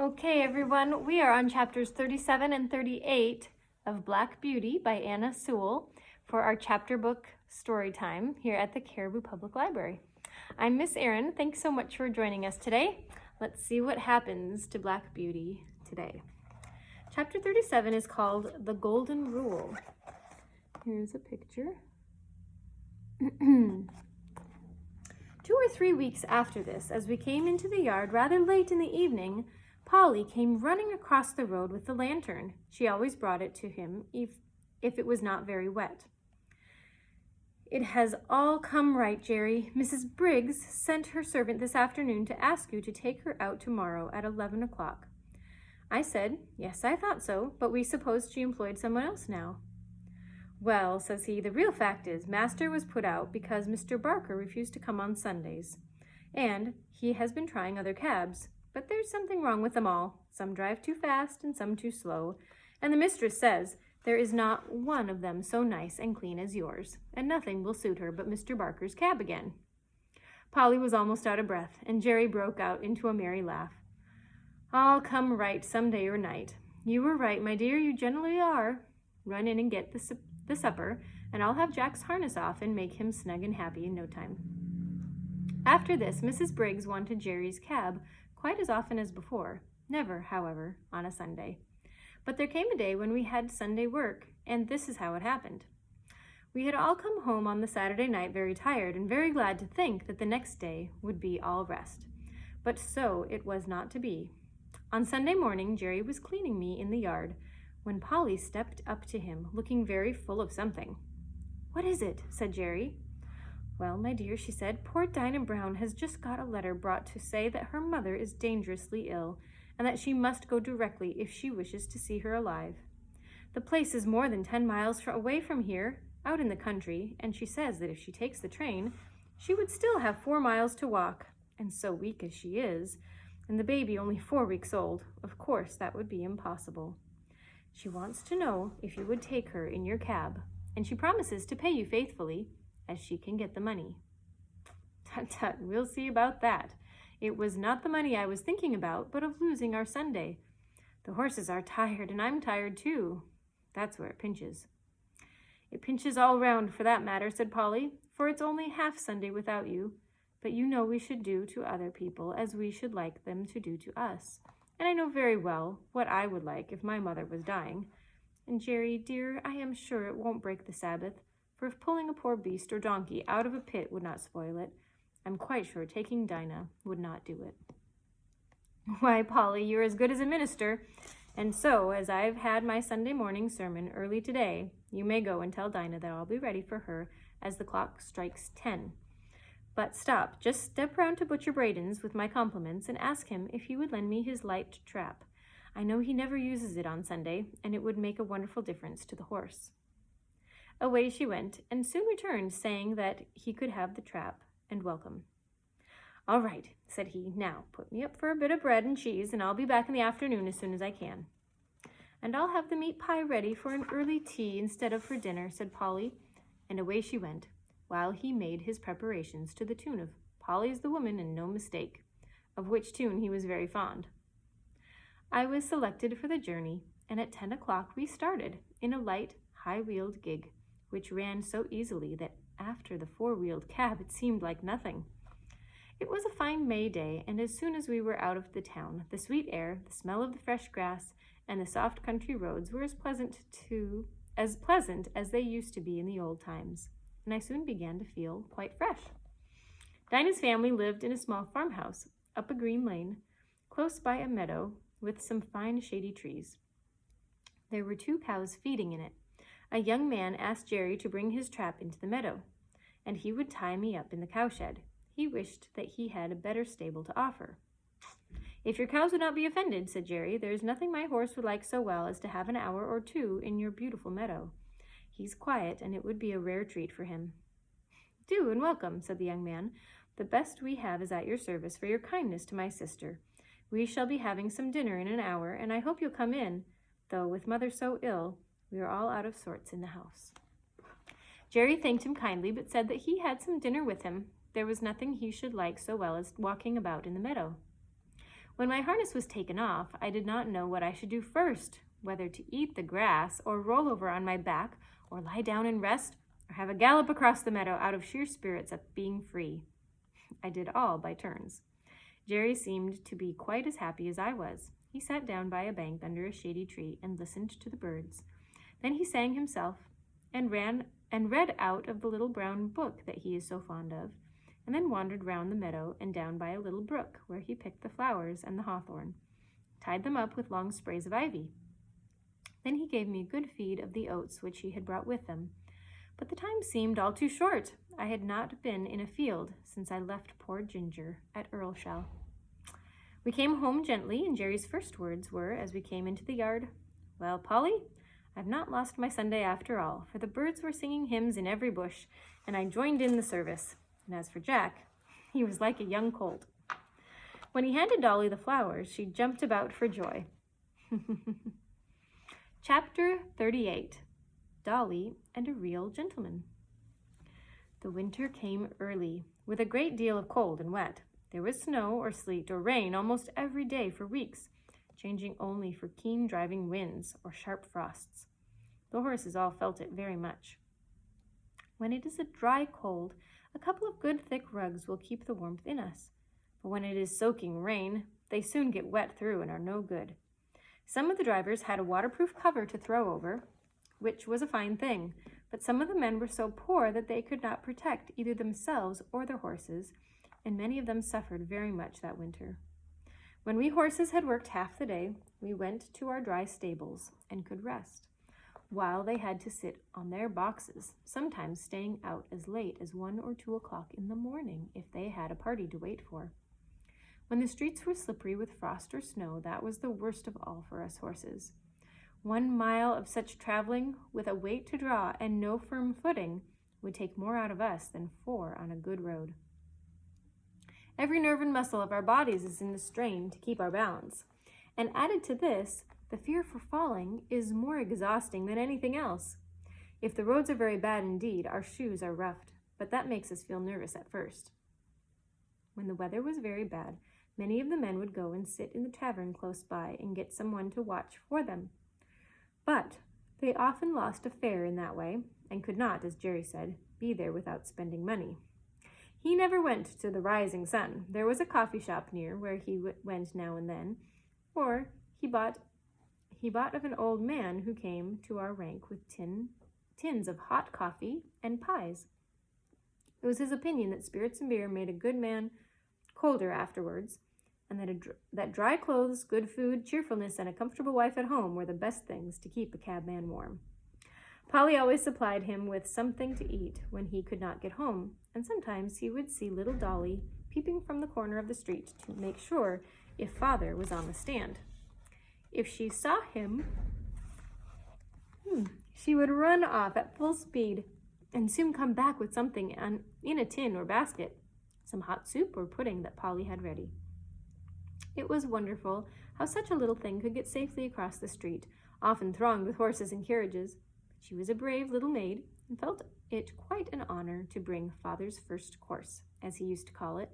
Okay, everyone, we are on chapters 37 and 38 of Black Beauty by Anna Sewell for our chapter book story time here at the Caribou Public Library. I'm Miss Erin. Thanks so much for joining us today. Let's see what happens to Black Beauty today. Chapter 37 is called The Golden Rule. Here's a picture. 2 or 3 weeks after this, as we came into the yard rather late in the evening, Polly came running across the road with the lantern. She always brought it to him if it was not very wet. "It has all come right, Jerry. Mrs. Briggs sent her servant this afternoon to ask you to take her out tomorrow at 11 o'clock. I said, yes, I thought so, but we supposed she employed someone else now. Well, says he, the real fact is Master was put out because Mr. Barker refused to come on Sundays. And he has been trying other cabs. But there's something wrong with them all. Some drive too fast and some too slow. And the mistress says there is not one of them so nice and clean as yours, and nothing will suit her but Mr. Barker's cab again." Polly was almost out of breath, and Jerry broke out into a merry laugh. "All come right some day or night. You were right, my dear, you generally are. Run in and get the supper, and I'll have Jack's harness off and make him snug and happy in no time." After this, Mrs. Briggs wanted Jerry's cab quite as often as before, never, however, on a Sunday. But there came a day when we had Sunday work, and this is how it happened. We had all come home on the Saturday night very tired and very glad to think that the next day would be all rest. But so it was not to be. On Sunday morning, Jerry was cleaning me in the yard when Polly stepped up to him, looking very full of something. "What is it?" said Jerry. "Well, my dear," she said, "poor Dinah Brown has just got a letter brought to say that her mother is dangerously ill, and that she must go directly if she wishes to see her alive. The place is more than 10 miles away from here, out in the country, and she says that if she takes the train, she would still have 4 miles to walk, and so weak as she is, and the baby only 4 weeks old, of course that would be impossible. She wants to know if you would take her in your cab, and she promises to pay you faithfully, as she can get the money." "Tut, tut, we'll see about that. It was not the money I was thinking about, but of losing our Sunday. The horses are tired, and I'm tired too. That's where it pinches." "It pinches all round for that matter," said Polly, "for it's only half Sunday without you. But you know we should do to other people as we should like them to do to us. And I know very well what I would like if my mother was dying. And Jerry, dear, I am sure it won't break the Sabbath, for if pulling a poor beast or donkey out of a pit would not spoil it, I'm quite sure taking Dinah would not do it." "Why, Polly, you're as good as a minister, and so, as I've had my Sunday morning sermon early today, you may go and tell Dinah that I'll be ready for her as the clock strikes 10. But stop, just step round to Butcher Braden's with my compliments and ask him if he would lend me his light trap. I know he never uses it on Sunday, and it would make a wonderful difference to the horse." Away she went, and soon returned, saying that he could have the trap and welcome. "All right," said he. "Now put me up for a bit of bread and cheese, and I'll be back in the afternoon as soon as I can." "And I'll have the meat pie ready for an early tea instead of for dinner," said Polly, and away she went, while he made his preparations to the tune of "Polly's the Woman and No Mistake," of which tune he was very fond. I was selected for the journey, and at 10 o'clock we started in a light, high-wheeled gig, which ran so easily that after the 4-wheeled cab it seemed like nothing. It was a fine May day, and as soon as we were out of the town, the sweet air, the smell of the fresh grass, and the soft country roads were as pleasant as they used to be in the old times, and I soon began to feel quite fresh. Dinah's family lived in a small farmhouse up a green lane, close by a meadow with some fine shady trees. There were 2 cows feeding in it. A young man asked Jerry to bring his trap into the meadow, and he would tie me up in the cowshed. He wished that he had a better stable to offer. "If your cows would not be offended," said Jerry, "there is nothing my horse would like so well as to have an hour or 2 in your beautiful meadow. He's quiet, and it would be a rare treat for him." "Do, and welcome," said the young man. "The best we have is at your service for your kindness to my sister. We shall be having some dinner in an hour, and I hope you'll come in, though with mother so ill, we are all out of sorts in the house." Jerry thanked him kindly, but said that he had some dinner with him. There was nothing he should like so well as walking about in the meadow. When my harness was taken off, I did not know what I should do first, whether to eat the grass or roll over on my back or lie down and rest or have a gallop across the meadow out of sheer spirits at being free. I did all by turns. Jerry seemed to be quite as happy as I was. He sat down by a bank under a shady tree and listened to the birds. Then he sang himself and read out of the little brown book that he is so fond of, and then wandered round the meadow and down by a little brook where he picked the flowers and the hawthorn, tied them up with long sprays of ivy. Then he gave me a good feed of the oats which he had brought with him. But the time seemed all too short. I had not been in a field since I left poor Ginger at Earlshall. We came home gently, and Jerry's first words were, as we came into the yard, "Well, Polly, I've not lost my Sunday after all, for the birds were singing hymns in every bush, and I joined in the service." And as for Jack, he was like a young colt. When he handed Dolly the flowers, she jumped about for joy. Chapter 38. Dolly and a Real Gentleman. The winter came early, with a great deal of cold and wet. There was snow or sleet or rain almost every day for weeks, changing only for keen driving winds or sharp frosts. The horses all felt it very much. When it is a dry cold, a couple of good thick rugs will keep the warmth in us. But when it is soaking rain, they soon get wet through and are no good. Some of the drivers had a waterproof cover to throw over, which was a fine thing, but some of the men were so poor that they could not protect either themselves or their horses, and many of them suffered very much that winter. When we horses had worked half the day, we went to our dry stables and could rest, while they had to sit on their boxes, sometimes staying out as late as 1 or 2 o'clock in the morning if they had a party to wait for. When the streets were slippery with frost or snow, that was the worst of all for us horses. 1 mile of such traveling with a weight to draw and no firm footing would take more out of us than 4 on a good road. Every nerve and muscle of our bodies is in the strain to keep our balance. And added to this, the fear for falling is more exhausting than anything else. If the roads are very bad indeed, our shoes are roughed, but that makes us feel nervous at first. When the weather was very bad, many of the men would go and sit in the tavern close by and get someone to watch for them. But they often lost a fare in that way, and could not, as Jerry said, be there without spending money. He never went to the Rising Sun. There was a coffee shop near where he went now and then, or he bought of an old man who came to our rank with tins of hot coffee and pies. It was his opinion that spirits and beer made a good man colder afterwards, and that dry clothes, good food, cheerfulness, and a comfortable wife at home were the best things to keep a cabman warm. Polly always supplied him with something to eat when he could not get home, and sometimes he would see little Dolly peeping from the corner of the street to make sure if father was on the stand. If she saw him, she would run off at full speed and soon come back with something in a tin or basket, some hot soup or pudding that Polly had ready. It was wonderful how such a little thing could get safely across the street, often thronged with horses and carriages. She was a brave little maid and felt it quite an honor to bring father's first course, as he used to call it.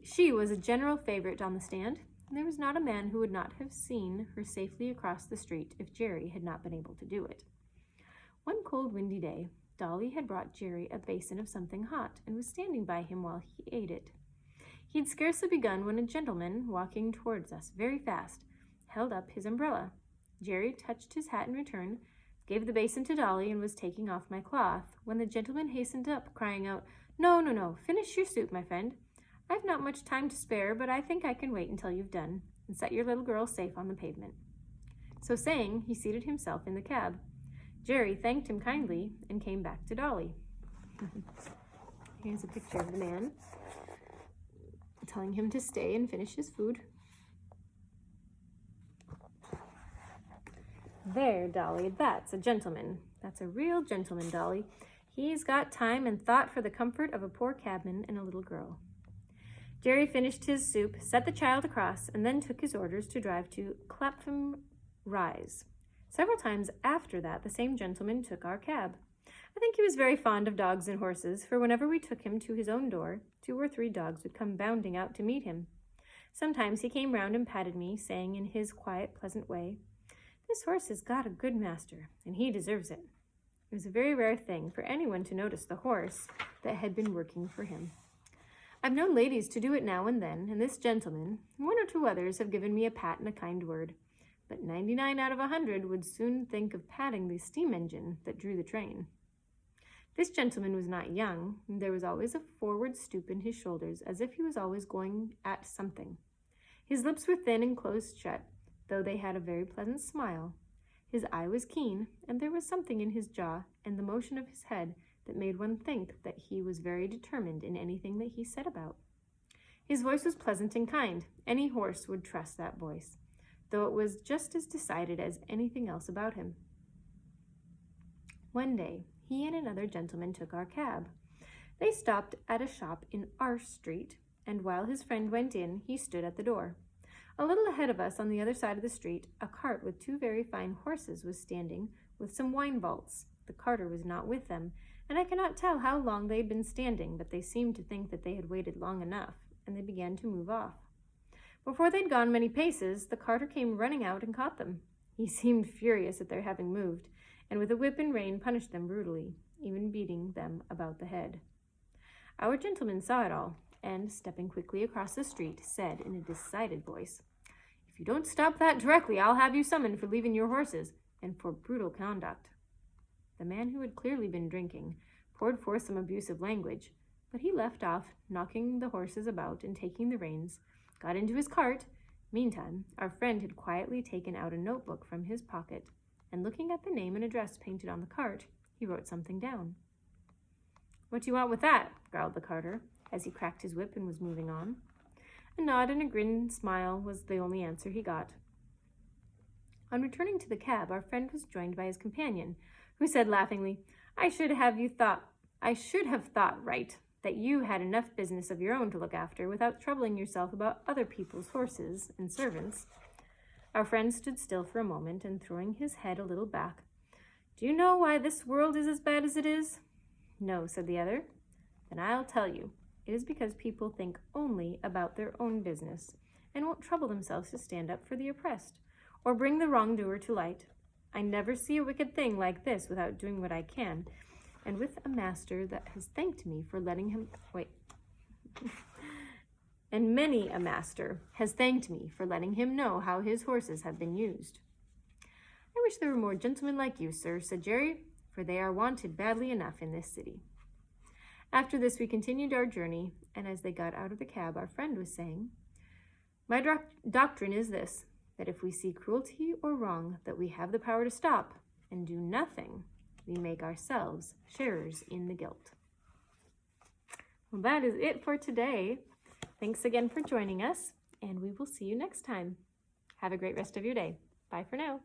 She was a general favorite on the stand, and there was not a man who would not have seen her safely across the street if Jerry had not been able to do it. One cold, windy day, Dolly had brought Jerry a basin of something hot and was standing by him while he ate it. He had scarcely begun when a gentleman, walking towards us very fast, held up his umbrella. Jerry touched his hat in return, gave the basin to Dolly, and was taking off my cloth, when the gentleman hastened up, crying out, No, finish your soup, my friend. I've not much time to spare, but I think I can wait until you've done, and set your little girl safe on the pavement." So saying, he seated himself in the cab. Jerry thanked him kindly and came back to Dolly. Here's a picture of the man telling him to stay and finish his food. There, Dolly, that's a gentleman. That's a real gentleman, Dolly. He's got time and thought for the comfort of a poor cabman and a little girl. Jerry finished his soup, set the child across, and then took his orders to drive to Clapham Rise. Several times after that, the same gentleman took our cab. I think he was very fond of dogs and horses, for whenever we took him to his own door, 2 or 3 dogs would come bounding out to meet him. Sometimes he came round and patted me, saying in his quiet, pleasant way, "This horse has got a good master, and he deserves it." It was a very rare thing for anyone to notice the horse that had been working for him. I've known ladies to do it now and then, and this gentleman, and 1 or 2 others, have given me a pat and a kind word, but 99 out of 100 would soon think of patting the steam engine that drew the train. This gentleman was not young, and there was always a forward stoop in his shoulders, as if he was always going at something. His lips were thin and close shut, though they had a very pleasant smile. His eye was keen, and there was something in his jaw and the motion of his head that made one think that he was very determined in anything that he set about. His voice was pleasant and kind. Any horse would trust that voice, though it was just as decided as anything else about him. One day, he and another gentleman took our cab. They stopped at a shop in our street, and while his friend went in, he stood at the door. A little ahead of us, on the other side of the street, a cart with 2 very fine horses was standing, with some wine vaults. The carter was not with them, and I cannot tell how long they had been standing, but they seemed to think that they had waited long enough, and they began to move off. Before they'd gone many paces, the carter came running out and caught them. He seemed furious at their having moved, and with a whip and rein punished them brutally, even beating them about the head. Our gentleman saw it all, and, stepping quickly across the street, said in a decided voice, "If you don't stop that directly, I'll have you summoned for leaving your horses, and for brutal conduct." The man, who had clearly been drinking, poured forth some abusive language, but he left off, knocking the horses about and taking the reins, got into his cart. Meantime, our friend had quietly taken out a notebook from his pocket, and looking at the name and address painted on the cart, he wrote something down. "What do you want with that?" growled the carter, as he cracked his whip and was moving on. A nod and a grin smile was the only answer he got. On returning to the cab, our friend was joined by his companion, who said laughingly, I should have thought right that you had enough business of your own to look after without troubling yourself about other people's horses and servants." Our friend stood still for a moment, and throwing his head a little back, "Do you know why this world is as bad as it is?" "No," said the other. "Then I'll tell you. It is because people think only about their own business, and won't trouble themselves to stand up for the oppressed, or bring the wrongdoer to light. I never see a wicked thing like this without doing what I can, and with a master that has thanked me for letting him and many a master has thanked me for letting him know how his horses have been used." "I wish there were more gentlemen like you, sir," said Jerry, "for they are wanted badly enough in this city." After this, we continued our journey, and as they got out of the cab, our friend was saying, "My doctrine is this, that if we see cruelty or wrong that we have the power to stop and do nothing, we make ourselves sharers in the guilt." Well, that is it for today. Thanks again for joining us, and we will see you next time. Have a great rest of your day. Bye for now.